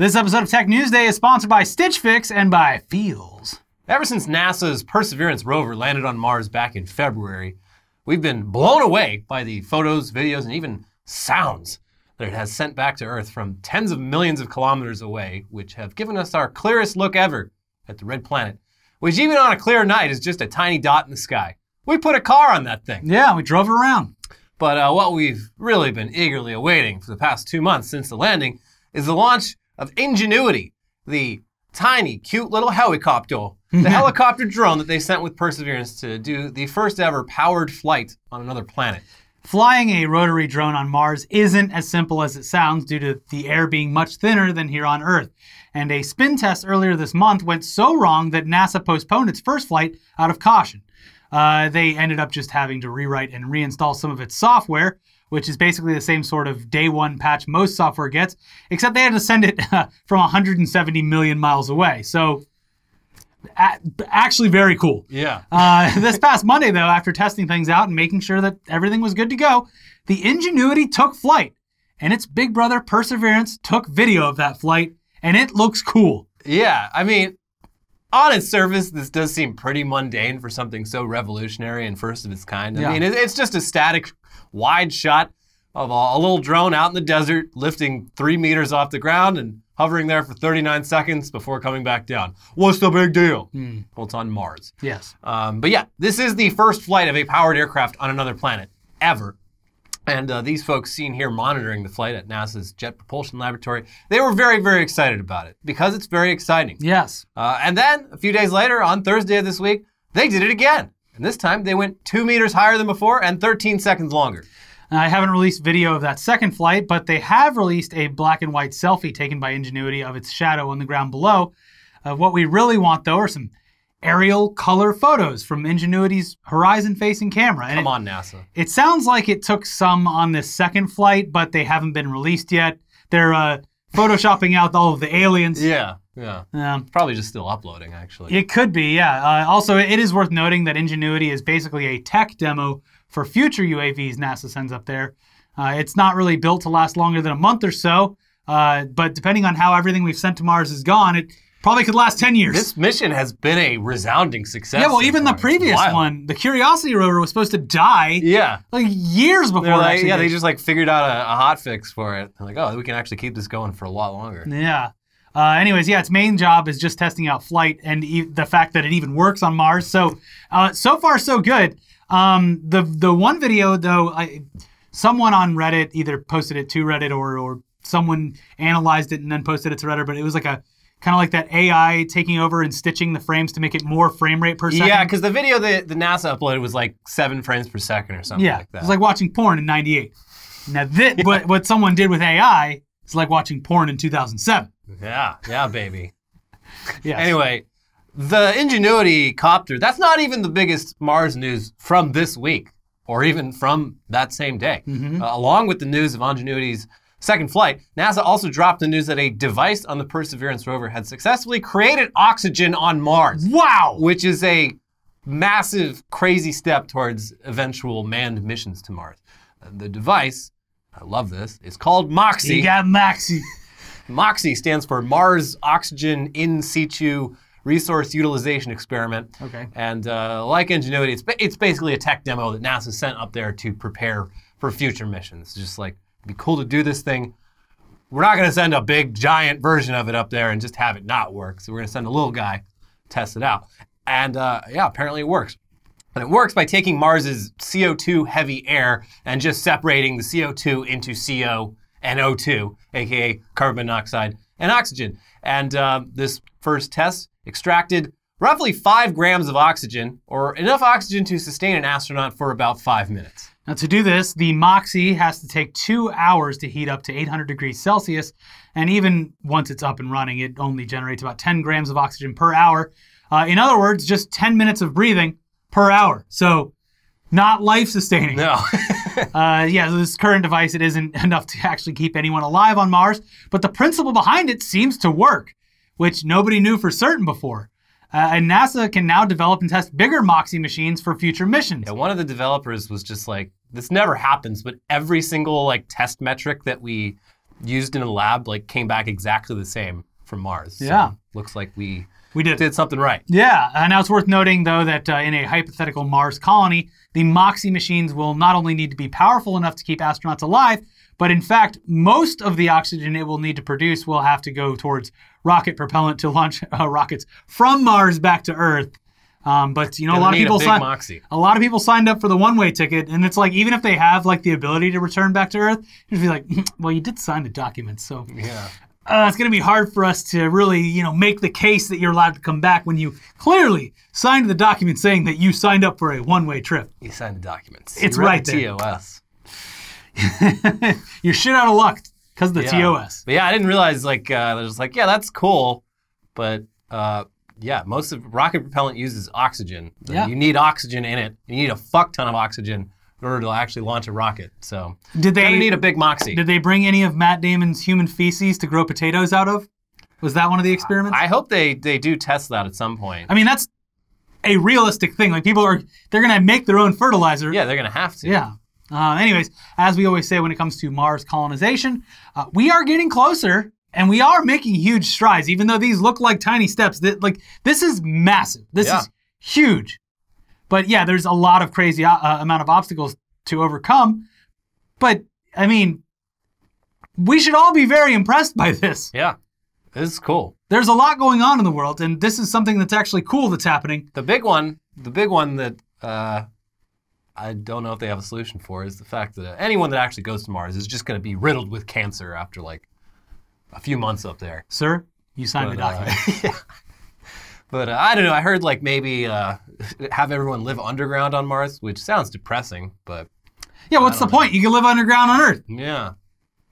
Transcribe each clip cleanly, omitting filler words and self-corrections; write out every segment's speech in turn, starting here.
This episode of Tech News Day is sponsored by Stitch Fix and by Feels. Ever since NASA's Perseverance rover landed on Mars back in February, we've been blown away by the photos, videos, and even sounds that it has sent back to Earth from tens of millions of kilometers away, which have given us our clearest look ever at the red planet, which even on a clear night is just a tiny dot in the sky. We put a car on that thing. Yeah, we drove it around. But what we've really been eagerly awaiting for the past 2 months since the landing is the launch of Ingenuity, the tiny, cute little helicopter, the helicopter drone that they sent with Perseverance to do the first ever powered flight on another planet. Flying a rotary drone on Mars isn't as simple as it sounds due to the air being much thinner than here on Earth. And a spin test earlier this month went so wrong that NASA postponed its first flight out of caution. They ended up just having to rewrite and reinstall some of its software, which is basically the same sort of day one patch most software gets, except they had to send it from 170 million miles away. So actually very cool. Yeah. This past Monday, though, after testing things out and making sure that everything was good to go, the Ingenuity took flight, and its big brother Perseverance took video of that flight, and it looks cool. Yeah, I mean, on its surface, this does seem pretty mundane for something so revolutionary and first of its kind. I mean, it's just a static, wide shot of a little drone out in the desert, lifting 3 meters off the ground and hovering there for 39 seconds before coming back down. What's the big deal? Well, it's on Mars. Yes. But yeah, this is the first flight of a powered aircraft on another planet ever. And these folks seen here monitoring the flight at NASA's Jet Propulsion Laboratory, they were very, very excited about it because it's very exciting. Yes. And then a few days later, on Thursday of this week, they did it again. And this time they went 2 meters higher than before and 13 seconds longer. I haven't released video of that second flight, but they have released a black and white selfie taken by Ingenuity of its shadow on the ground below. What we really want, though, are some aerial color photos from Ingenuity's horizon-facing camera. Come on, NASA. It sounds like it took some on this second flight, but they haven't been released yet. They're photoshopping out all of the aliens. Yeah. Probably just still uploading, actually. It could be, yeah. Also, it is worth noting that Ingenuity is basically a tech demo for future UAVs NASA sends up there. It's not really built to last longer than a month or so, but depending on how everything we've sent to Mars is gone, it probably could last 10 years. This mission has been a resounding success. Yeah, well, even the previous one, the Curiosity rover was supposed to die like years before. They just like figured out a hot fix for it. They're like, oh, we can actually keep this going for a lot longer. Yeah. Anyways, its main job is just testing out flight and the fact that it even works on Mars. So, so far so good. The one video though, someone on Reddit either posted it to Reddit or someone analyzed it and then posted it to Reddit, but it was like kind of like that AI taking over and stitching the frames to make it more frame rate per second. Yeah, because the video that the NASA uploaded was like 7 frames per second or something like that. It was like watching porn in 98. Now, what someone did with AI is like watching porn in 2007. Yeah, baby. Yes. Anyway, the Ingenuity copter, that's not even the biggest Mars news from this week, or even from that same day. Along with the news of Ingenuity's second flight, NASA also dropped the news that a device on the Perseverance rover had successfully created oxygen on Mars. Wow! Which is a massive, crazy step towards eventual manned missions to Mars. The device, I love this, is called MOXIE. You got MOXIE. MOXIE stands for Mars Oxygen In Situ Resource Utilization Experiment. Okay. And like Ingenuity, it's basically a tech demo that NASA sent up there to prepare for future missions. Just like, it'd be cool to do this thing. We're not going to send a big, giant version of it up there and just have it not work. So we're going to send a little guy, test it out. And yeah, apparently it works. And it works by taking Mars's CO2 heavy air and just separating the CO2 into CO and O2, aka carbon monoxide and oxygen. And this first test extracted roughly 5 grams of oxygen, or enough oxygen to sustain an astronaut for about 5 minutes. Now to do this, the MOXIE has to take 2 hours to heat up to 800 degrees Celsius, and even once it's up and running, it only generates about 10 grams of oxygen per hour. In other words, just 10 minutes of breathing per hour. So not life-sustaining. No. Yeah, so this current device, it isn't enough to actually keep anyone alive on Mars, but the principle behind it seems to work, which nobody knew for certain before. And NASA can now develop and test bigger MOXIE machines for future missions. Yeah, one of the developers was just like, this never happens, but every single test metric that we used in a lab like came back exactly the same from Mars. Yeah. So looks like we did something right. Yeah. Now it's worth noting, though, that in a hypothetical Mars colony, the MOXIE machines will not only need to be powerful enough to keep astronauts alive, but in fact, most of the oxygen it will need to produce will have to go towards rocket propellant to launch rockets from Mars back to Earth. But a lot of people signed up for the one-way ticket, and it's like even if they have like the ability to return back to Earth, you'd be like, well, you did sign the documents, so yeah, it's going to be hard for us to really make the case that you're allowed to come back when you clearly signed the document saying that you signed up for a one-way trip. You signed the documents. It's you read right the there. TOS. You're shit out of luck because of the TOS. But yeah, I didn't realize there's yeah, that's cool, but. Yeah, most of rocket propellant uses oxygen. Yeah. You need oxygen in it. You need a fuck ton of oxygen in order to actually launch a rocket. So did they need a big MOXIE? Did they bring any of Matt Damon's human feces to grow potatoes out of? Was that one of the experiments? I hope they do test that at some point. I mean, that's a realistic thing. Like they're gonna make their own fertilizer. Yeah, they're gonna have to. Yeah. Anyways, as we always say when it comes to Mars colonization, we are getting closer. And we are making huge strides, even though these look like tiny steps. This is massive. This is huge. But yeah, there's a lot of crazy amount of obstacles to overcome. But I mean, we should all be very impressed by this. Yeah, this is cool. There's a lot going on in the world, and this is something that's actually cool that's happening. The big one that I don't know if they have a solution for is the fact that anyone that actually goes to Mars is just going to be riddled with cancer after a few months up there. Sir, you signed the document. Yeah. But I don't know. I heard maybe have everyone live underground on Mars, which sounds depressing, but... Yeah, what's the point? You can live underground on Earth. Yeah.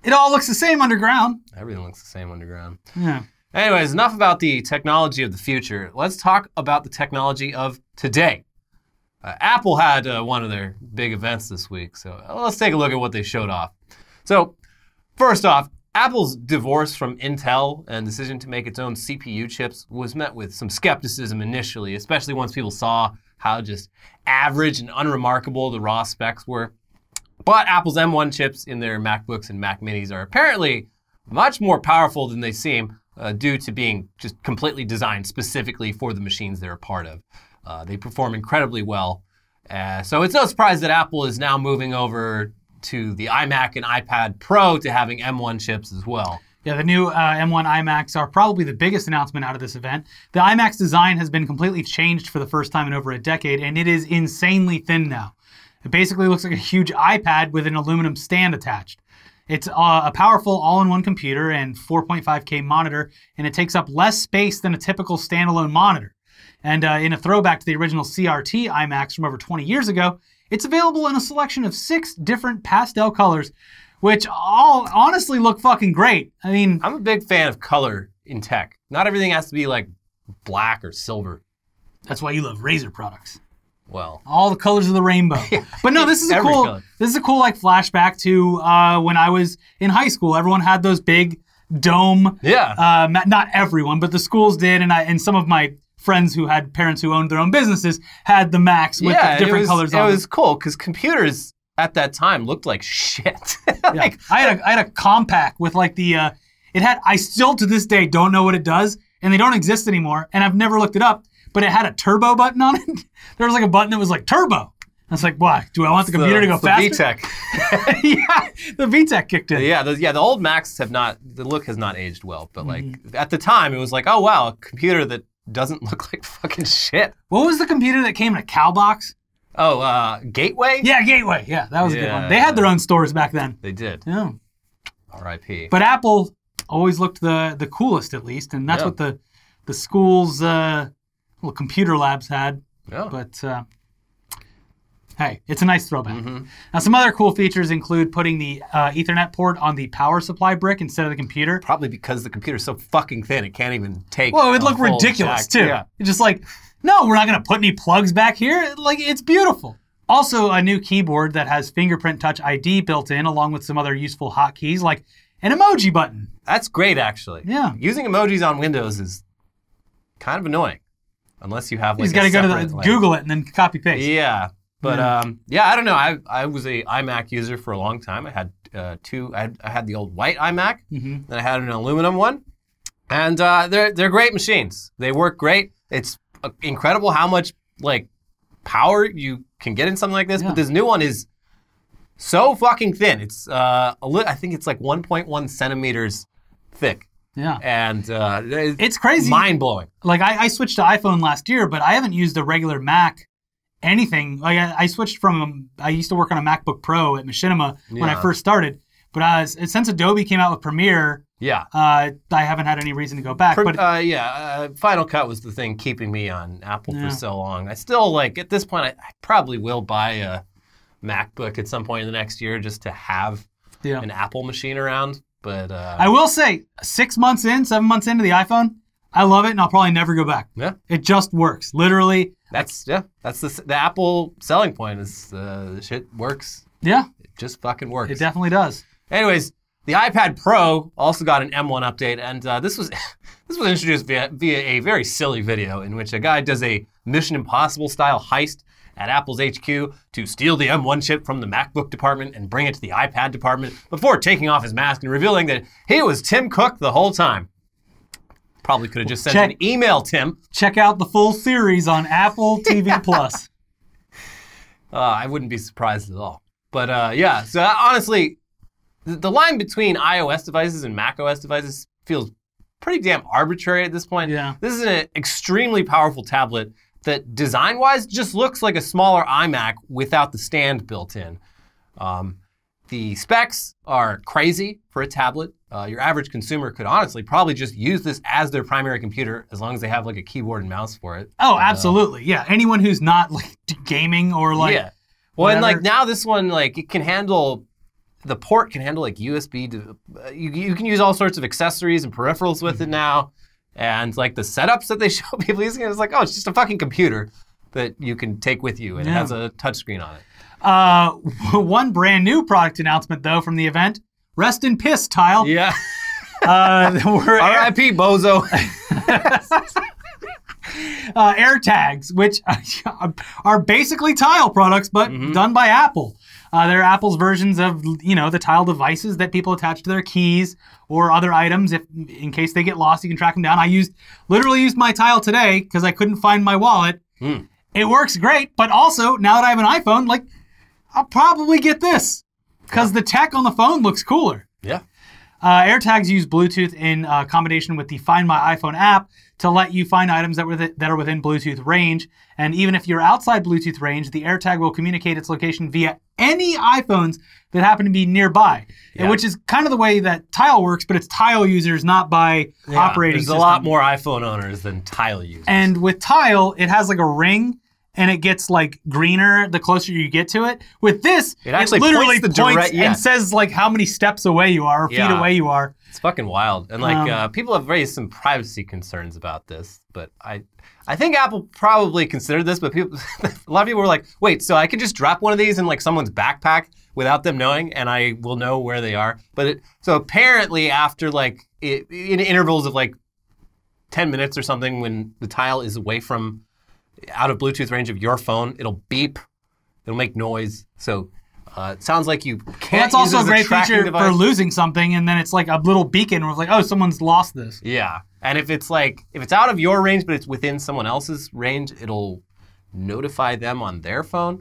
It all looks the same underground. Everything looks the same underground. Yeah. Anyways, enough about the technology of the future. Let's talk about the technology of today. Apple had one of their big events this week, so let's take a look at what they showed off. So, first off, Apple's divorce from Intel and decision to make its own CPU chips was met with some skepticism initially, especially once people saw how just average and unremarkable the raw specs were. But Apple's M1 chips in their MacBooks and Mac Minis are apparently much more powerful than they seem due to being just completely designed specifically for the machines they're a part of. They perform incredibly well. So it's no surprise that Apple is now moving over to the iMac and iPad Pro to having M1 chips as well. Yeah, the new M1 iMacs are probably the biggest announcement out of this event. The iMac's design has been completely changed for the first time in over a decade, and it is insanely thin now. It basically looks like a huge iPad with an aluminum stand attached. It's a powerful all-in-one computer and 4.5K monitor, and it takes up less space than a typical standalone monitor. And in a throwback to the original CRT iMacs from over 20 years ago, it's available in a selection of 6 different pastel colors, which all honestly look fucking great. I mean, I'm a big fan of color in tech. Not everything has to be black or silver. That's why you love Razer products. Well, all the colors of the rainbow. But no, this is a cool. Color. This is a cool flashback to when I was in high school. Everyone had those big dome. Yeah. Not everyone, but the schools did, and some of my friends who had parents who owned their own businesses had the Macs with the different colors on them. It was cool because computers at that time looked like shit. I had a Compaq with I still to this day don't know what it does, and they don't exist anymore, and I've never looked it up, but it had a turbo button on it. There was a button that was turbo. I was like, why? Do I want the computer to go faster? The VTech. Yeah, the VTech kicked in. Yeah, the old Macs the look has not aged well, but at the time it was oh wow, a computer that doesn't look like fucking shit. What was the computer that came in a cow box? Oh, Gateway? Yeah, Gateway. Yeah, that was a good one. They had their own stores back then. They did. Yeah. R.I.P. But Apple always looked the coolest, at least, and that's what the school's little computer labs had. Yeah. But hey, it's a nice throwback. Mm-hmm. Now, some other cool features include putting the Ethernet port on the power supply brick instead of the computer. Probably because the computer's so fucking thin, it can't even take. Well, it would look ridiculous too. Yeah. It's just no, we're not going to put any plugs back here. It's beautiful. Also, a new keyboard that has fingerprint touch ID built in, along with some other useful hotkeys, like an emoji button. That's great, actually. Yeah. Using emojis on Windows is kind of annoying, unless you have you got to go to Google it and then copy paste. Yeah. But I don't know. I was a iMac user for a long time. I had two. I had the old white iMac, then I had an aluminum one, and they're great machines. They work great. It's incredible how much like power you can get in something like this. But this new one is so fucking thin. It's I think it's like 1.1 centimeters thick. Yeah. And it's crazy. Mind-blowing. Like, I switched to iPhone last year, but I haven't used a regular Mac anything. Like, I switched from, I used to work on a MacBook Pro at Machinima when I first started. But since Adobe came out with Premiere, I haven't had any reason to go back. Final Cut was the thing keeping me on Apple for so long. I still, like, at this point, I probably will buy a MacBook at some point in the next year just to have an Apple machine around. But I will say, 7 months into the iPhone, I love it, and I'll probably never go back. Yeah, it just works. Literally, that's the Apple selling point is the shit works. Yeah, it just fucking works. It definitely does. Anyways, the iPad Pro also got an M1 update, and this was introduced via a very silly video in which a guy does a Mission Impossible style heist at Apple's HQ to steal the M1 chip from the MacBook department and bring it to the iPad department before taking off his mask and revealing that he was Tim Cook the whole time. Probably could have just sent an email, Tim. Check out the full series on Apple TV Plus. I wouldn't be surprised at all. But yeah, so honestly, the line between iOS devices and macOS devices feels pretty damn arbitrary at this point. Yeah. This is an extremely powerful tablet that design-wise just looks like a smaller iMac without the stand built in. The specs are crazy for a tablet. Your average consumer could honestly probably just use this as their primary computer as long as they have like a keyboard and mouse for it. Oh, absolutely. Yeah. Anyone who's not like gaming or like Well, whatever. And like now this one, like it can handle, the port can handle like USB. You can use all sorts of accessories and peripherals with it now. And like the setups that they show people using it, it's like, oh, it's just a fucking computer that you can take with you, and it has a touchscreen on it. One brand new product announcement though from the event: rest in piss, Tile. Yeah. R.I.P. Bozo. AirTags, which are basically Tile products, but done by Apple. They're Apple's versions of, the Tile devices that people attach to their keys or other items. In case they get lost, you can track them down. I literally used my Tile today because I couldn't find my wallet. It works great, but also now that I have an iPhone, like I'll probably get this because the tech on the phone looks cooler. Yeah. AirTags use Bluetooth in combination with the Find My iPhone app to let you find items that are within Bluetooth range. And even if you're outside Bluetooth range, the AirTag will communicate its location via any iPhones that happen to be nearby, which is kind of the way that Tile works, but it's Tile users, not by operating system. There's a lot more iPhone owners than Tile users. And with Tile, it has like a ring, and it gets like greener the closer you get to it. With this, it literally points and says like how many steps away you are or feet away you are. It's fucking wild. And like people have raised some privacy concerns about this, but I think Apple probably considered this, but a lot of people were like, wait, so I can just drop one of these in like someone's backpack without them knowing, and I will know where they are. But so apparently after like in intervals of like 10 minutes or something, when the Tile is away from out of Bluetooth range of your phone, it'll beep, it'll make noise. So it sounds like you can't. That's also a great feature for losing something, and then it's like a little beacon where it's like, oh, someone's lost this. Yeah, and if it's out of your range but it's within someone else's range, it'll notify them on their phone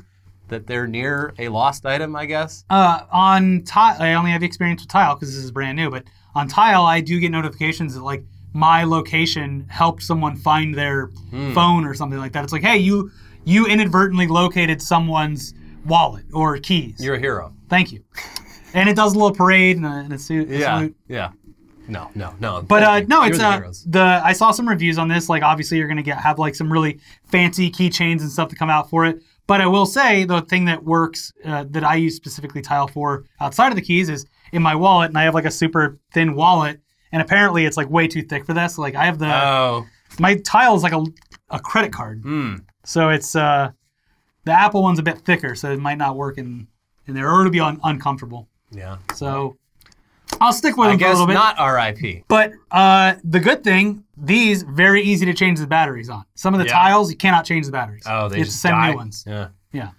that they're near a lost item, I guess. On Tile, I only have experience with Tile because this is brand new, but on Tile, I do get notifications that like my location helped someone find their phone or something like that. It's like, hey, you inadvertently located someone's wallet or keys. You're a hero. Thank you. And it does a little parade and it's yeah. No. But no, it's I saw some reviews on this. Like obviously you're gonna have like some really fancy keychains and stuff to come out for it. But I will say the thing that works that I use specifically Tile for outside of the keys is in my wallet, and I have like a super thin wallet, and apparently it's like way too thick for this. Like I have my Tile is like a credit card, so it's the Apple one's a bit thicker, so it might not work in there, or it'll be uncomfortable. Yeah. So I'll stick with them for a little bit. Not RIP. But the good thing, these very easy to change the batteries on. Some of the Tiles you cannot change the batteries. Oh, they you have just to send die. new ones. Yeah.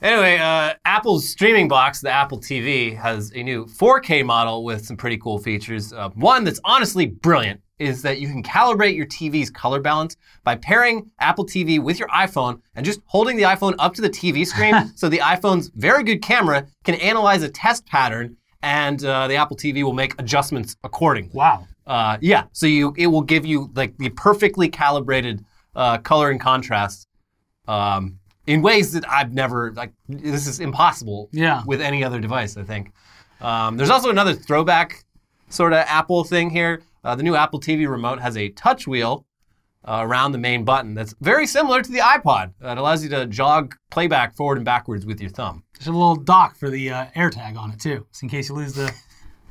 Anyway, Apple's streaming box, the Apple TV, has a new 4K model with some pretty cool features. One that's honestly brilliant is that you can calibrate your TV's color balance by pairing Apple TV with your iPhone and just holding the iPhone up to the TV screen so the iPhone's very good camera can analyze a test pattern and the Apple TV will make adjustments accordingly. Wow. Yeah, so it will give you like the perfectly calibrated color and contrast in ways that I've never, this is impossible with any other device, I think. There's also another throwback sort of Apple thing here. The new Apple TV remote has a touch wheel around the main button that's very similar to the iPod. It allows you to jog playback forward and backwards with your thumb. There's a little dock for the AirTag on it, too, just in case you lose the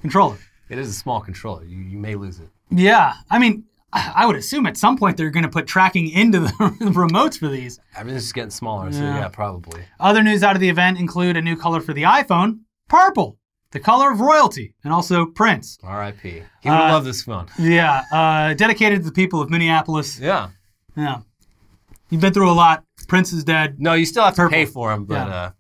controller. It is a small controller. You may lose it. Yeah. I mean, I would assume at some point they're going to put tracking into the remotes for these. Everything's just getting smaller, so yeah, probably. Other news out of the event include a new color for the iPhone, purple, the color of royalty, and also Prince. R.I.P. He would love this phone. Yeah, dedicated to the people of Minneapolis. Yeah. Yeah. You've been through a lot. Prince is dead. No, you still have to pay for him, but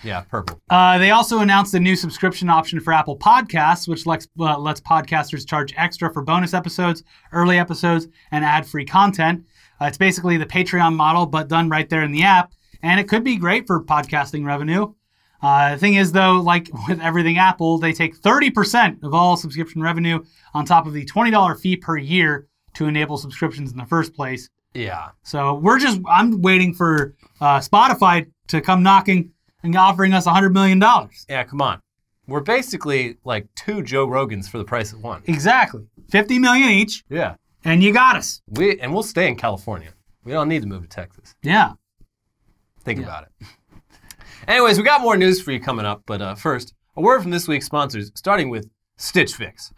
yeah, purple. They also announced a new subscription option for Apple Podcasts, which lets podcasters charge extra for bonus episodes, early episodes, and ad-free content. It's basically the Patreon model, but done right there in the app, and it could be great for podcasting revenue. The thing is, though, like with everything Apple, they take 30% of all subscription revenue on top of the $20 fee per year to enable subscriptions in the first place. Yeah. So I'm waiting for Spotify to come knocking and offering us $100 million. Yeah, come on. We're basically like 2 Joe Rogans for the price of 1. Exactly. $50 million each. Yeah. And you got us. We'll stay in California. We don't need to move to Texas. Yeah. Think about it. Anyways, we got more news for you coming up, but first, a word from this week's sponsors, starting with Stitch Fix.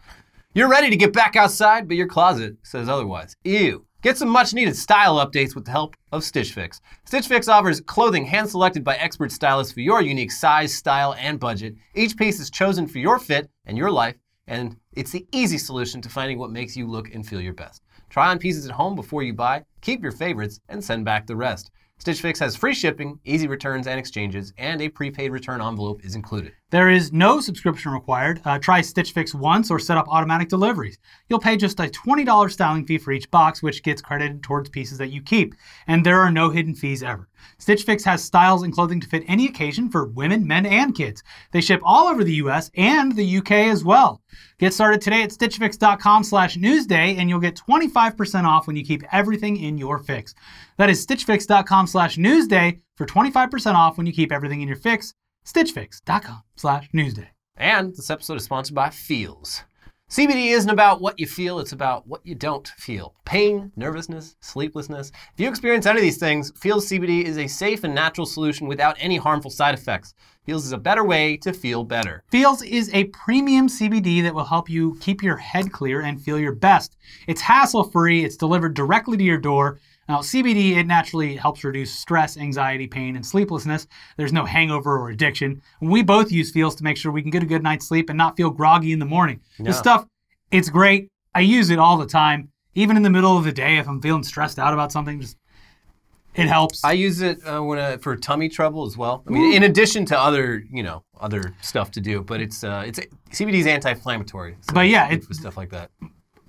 You're ready to get back outside, but your closet says otherwise. Ew. Get some much-needed style updates with the help of Stitch Fix. Stitch Fix offers clothing hand-selected by expert stylists for your unique size, style, and budget. Each piece is chosen for your fit and your life, and it's the easy solution to finding what makes you look and feel your best. Try on pieces at home before you buy, keep your favorites, and send back the rest. Stitch Fix has free shipping, easy returns and exchanges, and a prepaid return envelope is included. There is no subscription required. Try Stitch Fix once or set up automatic deliveries. You'll pay just a $20 styling fee for each box, which gets credited towards pieces that you keep. And there are no hidden fees ever. Stitch Fix has styles and clothing to fit any occasion for women, men, and kids. They ship all over the US and the UK as well. Get started today at stitchfix.com/newsday and you'll get 25% off when you keep everything in your fix. That is stitchfix.com/newsday for 25% off when you keep everything in your fix. stitchfix.com/newsday. And this episode is sponsored by Feels. CBD isn't about what you feel, it's about what you don't feel. Pain, nervousness, sleeplessness. If you experience any of these things, Feels CBD is a safe and natural solution without any harmful side effects. Feels is a better way to feel better. Feels is a premium CBD that will help you keep your head clear and feel your best. It's hassle-free, it's delivered directly to your door. Now, CBD, it naturally helps reduce stress, anxiety, pain, and sleeplessness. There's no hangover or addiction. And we both use Feels to make sure we can get a good night's sleep and not feel groggy in the morning. Yeah. This stuff, it's great. I use it all the time. Even in the middle of the day, if I'm feeling stressed out about something, it helps. I use it for tummy trouble as well. I mean, in addition to other stuff to do, but CBD is anti-inflammatory. So but yeah, it's stuff like that.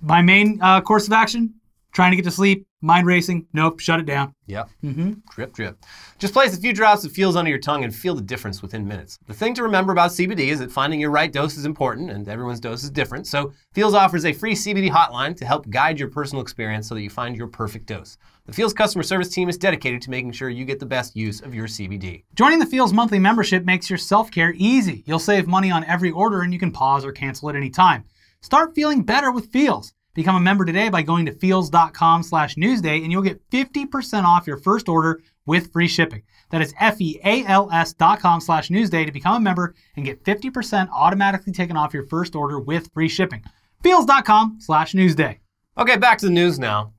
My main course of action, trying to get to sleep, mind racing, nope, shut it down. Yep. Drip, drip. Just place a few drops of Feels under your tongue and feel the difference within minutes. The thing to remember about CBD is that finding your right dose is important, and everyone's dose is different. So Feels offers a free CBD hotline to help guide your personal experience so that you find your perfect dose. The Feels customer service team is dedicated to making sure you get the best use of your CBD. Joining the Feels monthly membership makes your self-care easy. You'll save money on every order, and you can pause or cancel at any time. Start feeling better with Feels. Become a member today by going to feels.com/newsday and you'll get 50% off your first order with free shipping. That is feals.com/newsday to become a member and get 50% automatically taken off your first order with free shipping. Feels.com/newsday. Okay, back to the news now.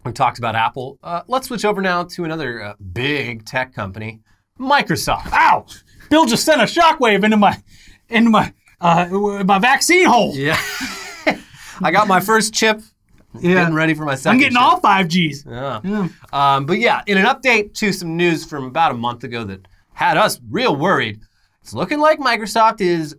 We've talked about Apple. Let's switch over now to another big tech company, Microsoft. Ow! Bill just sent a shockwave into my vaccine hole. Yeah. I got my first chip. Getting ready for my second I'm getting chip. all 5Gs. Yeah. But yeah, in an update to some news from about a month ago that had us real worried. It's looking like Microsoft is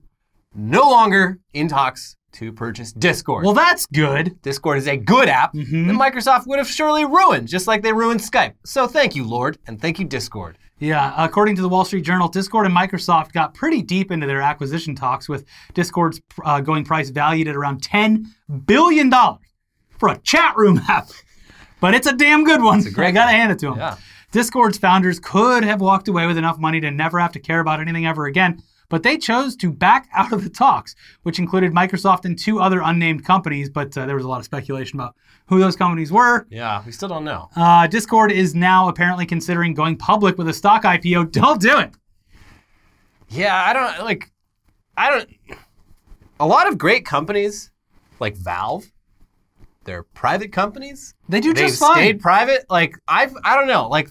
no longer in talks to purchase Discord. Well, that's good. Discord is a good app that Microsoft would have surely ruined, just like they ruined Skype. So thank you, Lord, and thank you, Discord. Yeah, according to the Wall Street Journal, Discord and Microsoft got pretty deep into their acquisition talks, with Discord's going price valued at around $10 billion for a chat room app. But it's a damn good one. It's a great I gotta hand it to them. Yeah. Discord's founders could have walked away with enough money to never have to care about anything ever again, but they chose to back out of the talks, which included Microsoft and 2 other unnamed companies, but there was a lot of speculation about who those companies were. Yeah, we still don't know. Discord is now apparently considering going public with a stock IPO. Don't do it. Yeah, I don't, a lot of great companies, like Valve, they're private companies. They do just They've fine. stayed private. Like, I don't know, like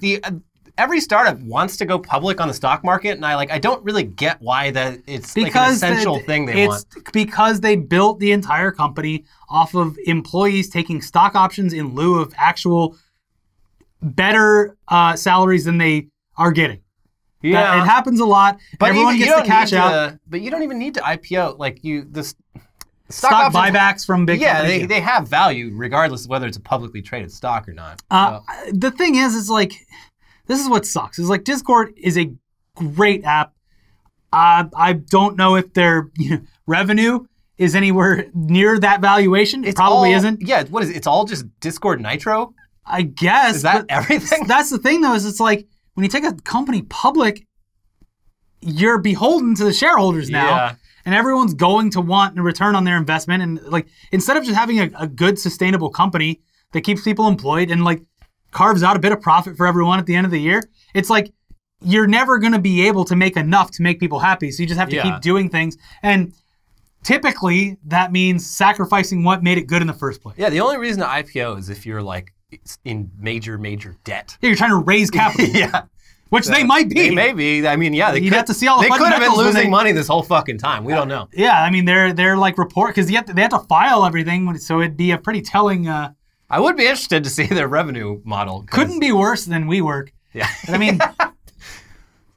every startup wants to go public on the stock market, and I don't really get why it's like an essential thing they want. It's because they built the entire company off of employees taking stock options in lieu of actual better salaries than they are getting. Yeah, it happens a lot. But everyone gets the cash out. But you don't even need to IPO. Like Stock buybacks from big companies. Yeah, they have value regardless of whether it's a publicly traded stock or not. The thing is like, this is what sucks. Is like Discord is a great app. I don't know if their revenue is anywhere near that valuation. It probably isn't. Yeah, what is it? It's all just Discord Nitro? I guess. Is that everything? That's the thing, though, is it's like when you take a company public, you're beholden to the shareholders now. Yeah. And everyone's going to want a return on their investment. And like, instead of just having a good, sustainable company that keeps people employed and like carves out a bit of profit for everyone at the end of the year, it's like you're never going to be able to make enough to make people happy. So you just have to keep doing things. And typically that means sacrificing what made it good in the first place. Yeah, the only reason to IPO is if you're like in major debt. Yeah, you're trying to raise capital. Yeah. Which they might be. They may be. I mean, yeah, they You'd have to see all the could have been fundamentals losing money this whole fucking time. We don't know. Yeah, I mean, they're like because they have to file everything, so it'd be a pretty telling. I would be interested to see their revenue model. Couldn't be worse than WeWork. Yeah. I mean,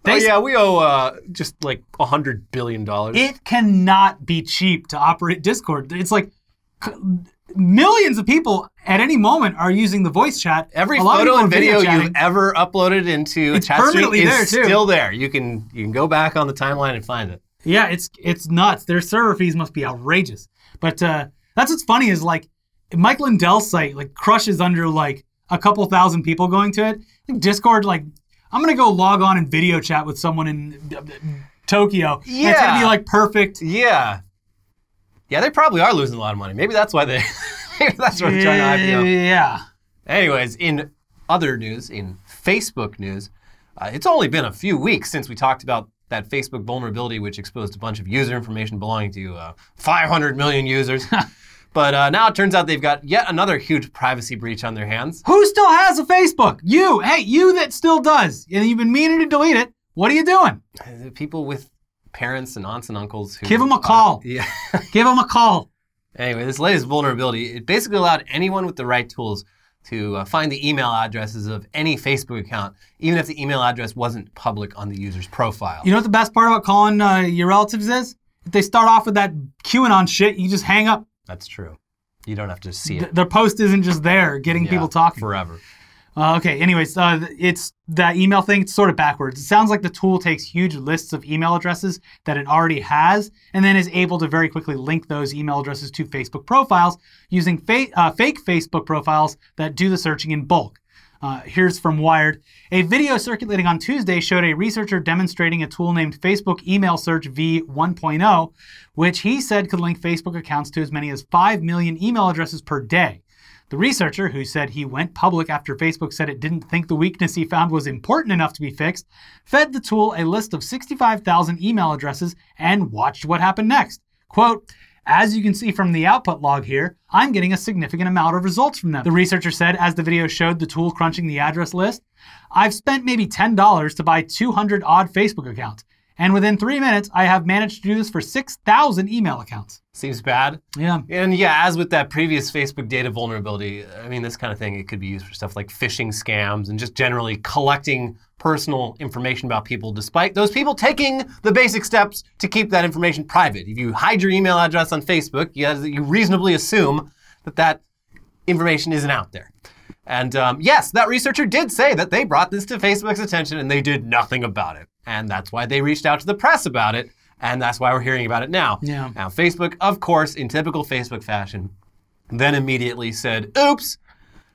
we owe just like $100 billion. It cannot be cheap to operate Discord. It's like millions of people at any moment are using the voice chat. Every photo and video you've ever uploaded into a chat stream is still there. You can go back on the timeline and find it. Yeah, it's nuts. Their server fees must be outrageous. But that's what's funny is like Mike Lindell's site like crushes under like a couple thousand people going to it. I think Discord, like, I'm gonna go log on and video chat with someone in Tokyo. Yeah, it's gonna be like perfect. Yeah. Yeah, they probably are losing a lot of money. Maybe that's why they're trying to IPO. Yeah. Anyways, in other news, in Facebook news, it's only been a few weeks since we talked about that Facebook vulnerability which exposed a bunch of user information belonging to 500 million users. But now it turns out they've got yet another huge privacy breach on their hands. Who still has a Facebook? You. Hey, you that still does. And you've been meaning to delete it. What are you doing? People with parents and aunts and uncles who... Give them a call. Yeah. Give them a call. Anyway, this latest vulnerability, it basically allowed anyone with the right tools to find the email addresses of any Facebook account, even if the email address wasn't public on the user's profile. You know what the best part about calling your relatives is? If they start off with that QAnon shit, you just hang up. That's true. You don't have to see it. Their post isn't just there getting people talking. Forever. Okay, anyways, it's that email thing, it's sort of backwards. It sounds like the tool takes huge lists of email addresses that it already has and then is able to very quickly link those email addresses to Facebook profiles using fake Facebook profiles that do the searching in bulk. Here's from Wired. A video circulating on Tuesday showed a researcher demonstrating a tool named Facebook Email Search v1.0, which he said could link Facebook accounts to as many as 5 million email addresses per day. The researcher, who said he went public after Facebook said it didn't think the weakness he found was important enough to be fixed, fed the tool a list of 65,000 email addresses and watched what happened next. Quote, "As you can see from the output log here, I'm getting a significant amount of results from them," the researcher said as the video showed the tool crunching the address list. "I've spent maybe $10 to buy 200 odd Facebook accounts. And within 3 minutes, I have managed to do this for 6,000 email accounts. Seems bad. Yeah. And yeah, as with that previous Facebook data vulnerability, I mean, this kind of thing, it could be used for stuff like phishing scams and just generally collecting personal information about people, despite those people taking the basic steps to keep that information private. If you hide your email address on Facebook, you reasonably assume that that information isn't out there. And yes, that researcher did say that they brought this to Facebook's attention and they did nothing about it. And that's why they reached out to the press about it. And that's why we're hearing about it now. Yeah. Now, Facebook, of course, in typical Facebook fashion, then immediately said, oops,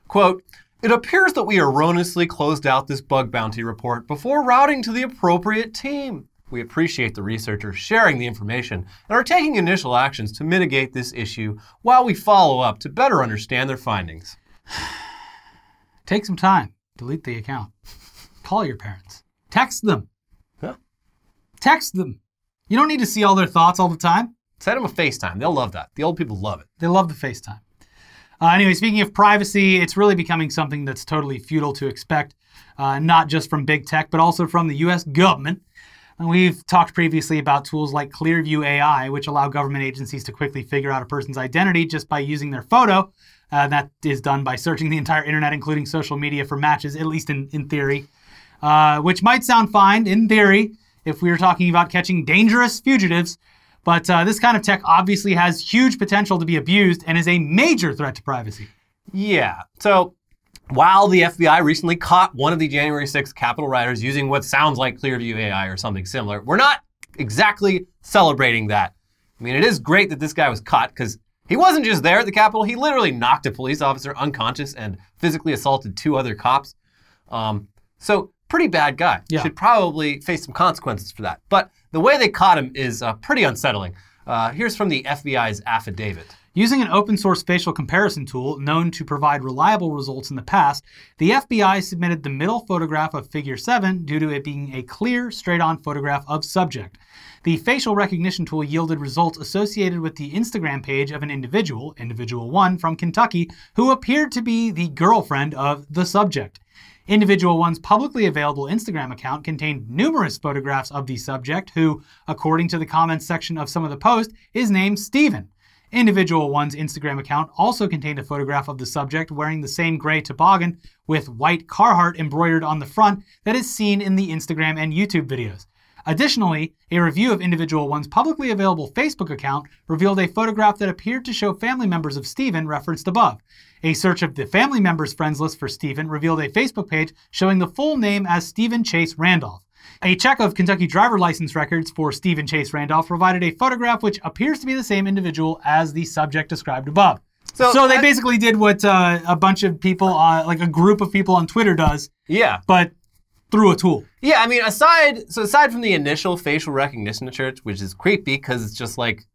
quote, "It appears that we erroneously closed out this bug bounty report before routing to the appropriate team. We appreciate the researchers sharing the information and are taking initial actions to mitigate this issue while we follow up to better understand their findings." Take some time. Delete the account. Call your parents. Text them. Huh? Text them. You don't need to see all their thoughts all the time. Send them a FaceTime. They'll love that. The old people love it. They love the FaceTime. Anyway, speaking of privacy, it's really becoming something that's totally futile to expect, not just from big tech, but also from the US government. And we've talked previously about tools like Clearview AI, which allow government agencies to quickly figure out a person's identity just by using their photo. That is done by searching the entire internet, including social media, for matches, at least in theory, which might sound fine in theory if we were talking about catching dangerous fugitives. But this kind of tech obviously has huge potential to be abused and is a major threat to privacy. Yeah. So while the FBI recently caught one of the January 6th Capitol rioters using what sounds like Clearview AI or something similar, we're not exactly celebrating that. I mean, it is great that this guy was caught because he wasn't just there at the Capitol. He literally knocked a police officer unconscious and physically assaulted 2 other cops. So pretty bad guy. Yeah. Should probably face some consequences for that. But the way they caught him is pretty unsettling. Here's from the FBI's affidavit. Using an open source facial comparison tool known to provide reliable results in the past, the FBI submitted the middle photograph of figure 7 due to it being a clear, straight-on photograph of subject. The facial recognition tool yielded results associated with the Instagram page of an individual, Individual 1 from Kentucky, who appeared to be the girlfriend of the subject. Individual 1's publicly available Instagram account contained numerous photographs of the subject who, according to the comments section of some of the posts, is named Steven. Individual 1's Instagram account also contained a photograph of the subject wearing the same gray toboggan with white Carhartt embroidered on the front that is seen in the Instagram and YouTube videos. Additionally, a review of Individual 1's publicly available Facebook account revealed a photograph that appeared to show family members of Steven referenced above. A search of the family members friends list for Steven revealed a Facebook page showing the full name as Stephen Chase Randolph. A check of Kentucky driver license records for Stephen Chase Randolph provided a photograph which appears to be the same individual as the subject described above. So they basically did what a bunch of people, like a group of people on Twitter does. Yeah. But through a tool. Yeah, I mean, aside from the initial facial recognition search, which is creepy because it's just like,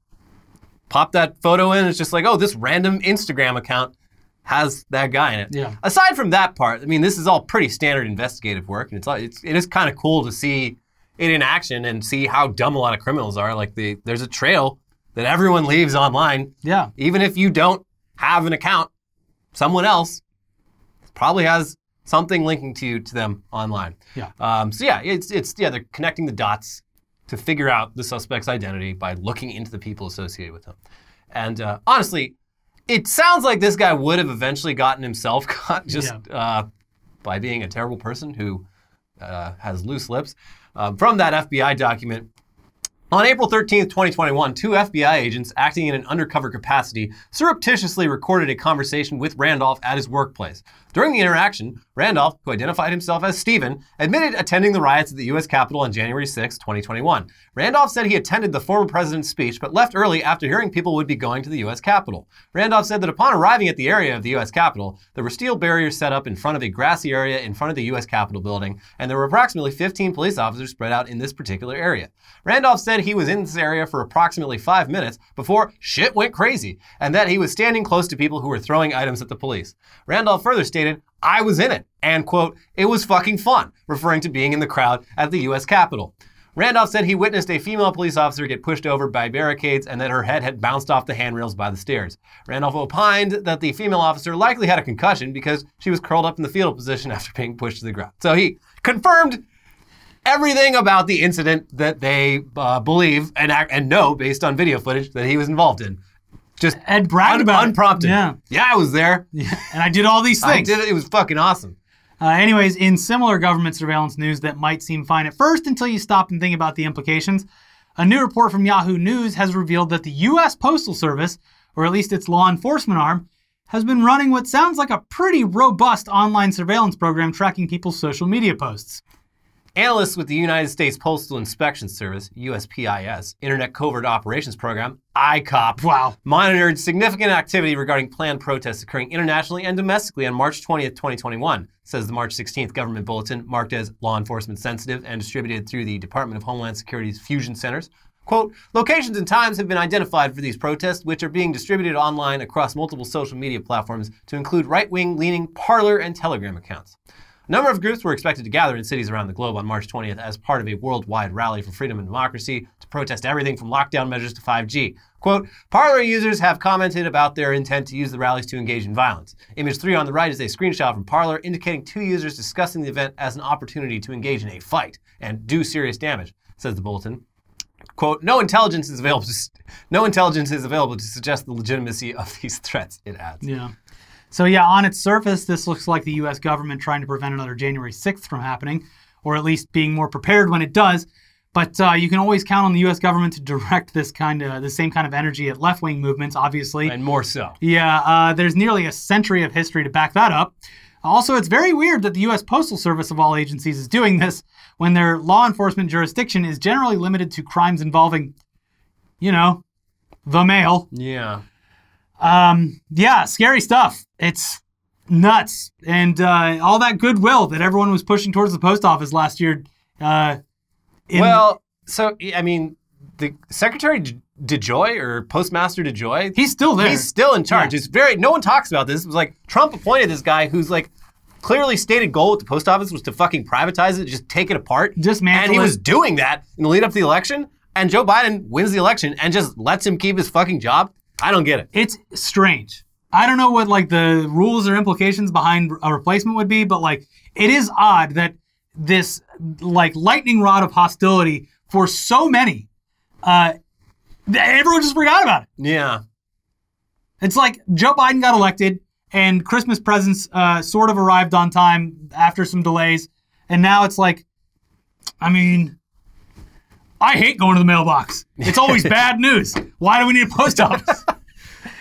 pop that photo in, it's just like, oh, this random Instagram account has that guy in it. Yeah. Aside from that part, I mean, this is all pretty standard investigative work, and it is kind of cool to see it in action and see how dumb a lot of criminals are. Like there's a trail that everyone leaves online. Yeah. Even if you don't have an account, someone else probably has something linking to them online. Yeah. So yeah, they're connecting the dots to figure out the suspect's identity by looking into the people associated with him. And honestly, it sounds like this guy would have eventually gotten himself caught just by being a terrible person who has loose lips. From that FBI document, on April 13th, 2021, 2 FBI agents acting in an undercover capacity surreptitiously recorded a conversation with Randolph at his workplace. During the interaction, Randolph, who identified himself as Steven, admitted attending the riots at the U.S. Capitol on January 6, 2021. Randolph said he attended the former president's speech, but left early after hearing people would be going to the U.S. Capitol. Randolph said that upon arriving at the area of the U.S. Capitol, there were steel barriers set up in front of a grassy area in front of the U.S. Capitol building, and there were approximately 15 police officers spread out in this particular area. Randolph said he was in this area for approximately 5 minutes before shit went crazy, and that he was standing close to people who were throwing items at the police. Randolph further stated, "I was in it," and, quote, "it was fucking fun," referring to being in the crowd at the U.S. Capitol. Randolph said he witnessed a female police officer get pushed over by barricades and that her head had bounced off the handrails by the stairs. Randolph opined that the female officer likely had a concussion because she was curled up in the fetal position after being pushed to the ground. So he confirmed everything about the incident that they believe and know based on video footage that he was involved in. Just and bragged about unprompted. it. Yeah, I was there. Yeah. And I did all these things. I did it. It was fucking awesome. Anyways, in similar government surveillance news that might seem fine at first until you stop and think about the implications, a new report from Yahoo News has revealed that the U.S. Postal Service, or at least its law enforcement arm, has been running what sounds like a pretty robust online surveillance program tracking people's social media posts. Analysts with the United States Postal Inspection Service, USPIS, Internet Covert Operations Program, ICOP, Wow. monitored significant activity regarding planned protests occurring internationally and domestically on March 20th, 2021, says the March 16th government bulletin, marked as law enforcement sensitive and distributed through the Department of Homeland Security's Fusion Centers. Quote, locations and times have been identified for these protests, which are being distributed online across multiple social media platforms to include right-wing leaning Parler and Telegram accounts. A number of groups were expected to gather in cities around the globe on March 20th as part of a worldwide rally for freedom and democracy to protest everything from lockdown measures to 5G. Quote, Parler users have commented about their intent to use the rallies to engage in violence. Image 3 on the right is a screenshot from Parler indicating 2 users discussing the event as an opportunity to engage in a fight and do serious damage, says the bulletin. Quote, no intelligence is available to suggest the legitimacy of these threats, it adds. Yeah. So yeah, on its surface, this looks like the U.S. government trying to prevent another January 6th from happening, or at least being more prepared when it does. But you can always count on the U.S. government to direct the same kind of energy at left-wing movements, obviously. And more so. Yeah, there's nearly a century of history to back that up. Also, it's very weird that the U.S. Postal Service of all agencies is doing this when their law enforcement jurisdiction is generally limited to crimes involving, you know, the mail. Yeah. Yeah, scary stuff. It's nuts. And all that goodwill that everyone was pushing towards the post office last year. Well, so, I mean, the Secretary DeJoy or Postmaster DeJoy, he's still there. He's still in charge. Yeah. It's no one talks about this. It was like Trump appointed this guy who's like clearly stated goal with the post office was to fucking privatize it, just take it apart. Dismantle and he was doing that in the lead up to the election. And Joe Biden wins the election and just lets him keep his fucking job. I don't get it. It's strange. I don't know what like the rules or implications behind a replacement would be, but like it is odd that this like lightning rod of hostility for so many, everyone just forgot about it. Yeah. It's like Joe Biden got elected and Christmas presents sort of arrived on time after some delays. And now it's like, I mean, I hate going to the mailbox. It's always bad news. Why do we need a post office?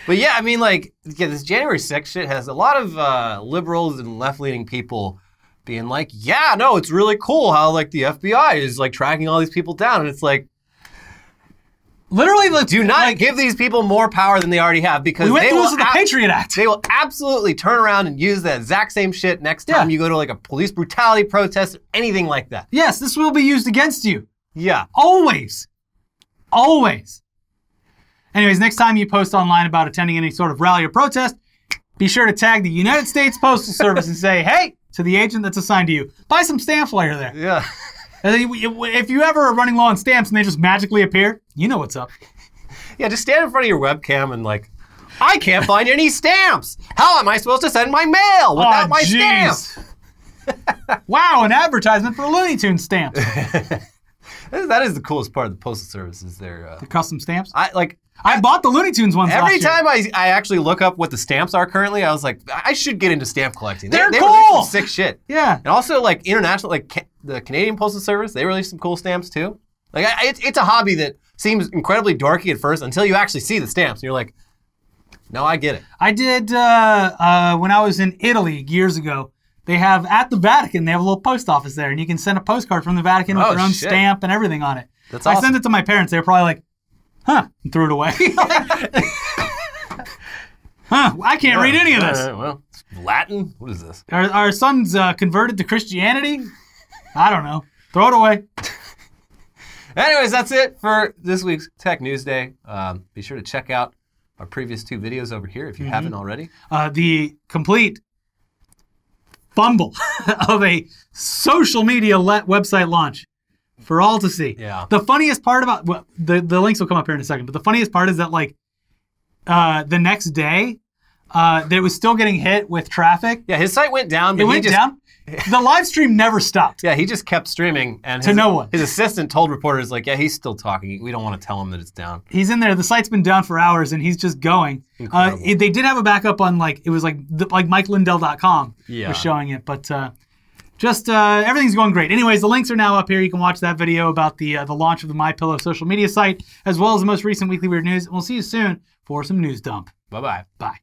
But yeah, I mean, like, yeah, this January 6th shit has a lot of liberals and left-leaning people being like, yeah, no, it's really cool how, like, the FBI is, like, tracking all these people down. And it's like, literally, do not give these people more power than they already have because we went they through will this with the Patriot Act. They will absolutely turn around and use that exact same shit next time you go to, like, a police brutality protest or anything like that. Yes, this will be used against you. Yeah. Always. Always. Anyways, next time you post online about attending any sort of rally or protest, be sure to tag the United States Postal Service and say, hey, to the agent that's assigned to you. Buy some stamps while you're there. Yeah. If you ever are running low on stamps and they just magically appear, you know what's up. Yeah, just stand in front of your webcam and like, I can't find any stamps. How am I supposed to send my mail without my stamps? Wow, an advertisement for Looney Tunes stamps. That is the coolest part of the Postal Service is their... the custom stamps? I bought the Looney Tunes ones every last year. time I actually look up what the stamps are currently, I was like, I should get into stamp collecting. They're they cool! release some sick shit. Yeah. And also, like, international, like, the Canadian Postal Service, they release some cool stamps, too. Like, it's a hobby that seems incredibly dorky at first until you actually see the stamps, and you're like, no, I get it. I did, when I was in Italy years ago, they have, at the Vatican, they have a little post office there, and you can send a postcard from the Vatican with their own stamp and everything on it. That's awesome. I sent it to my parents. They were probably like, huh, and threw it away. Huh, I can't read any of this. Well, it's Latin? What is this? Our son's converted to Christianity? I don't know. Throw it away. Anyways, that's it for this week's Tech News Day. Be sure to check out our previous 2 videos over here if you haven't already. The complete fumble of a social media website launch for all to see. Yeah. The funniest part about, well, the links will come up here in a second, but the funniest part is that like the next day, that was still getting hit with traffic. Yeah, his site went down. But It went down. The live stream never stopped. Yeah, he just kept streaming. And to no one. His assistant told reporters, like, yeah, he's still talking. We don't want to tell him that it's down. He's in there. The site's been down for hours, and he's just going. They did have a backup on, like, it was like MikeLindell.com was showing it. But everything's going great. Anyways, the links are now up here. You can watch that video about the launch of the MyPillow social media site, as well as the most recent Weekly Weird News. And we'll see you soon for some news dump. Bye-bye. Bye.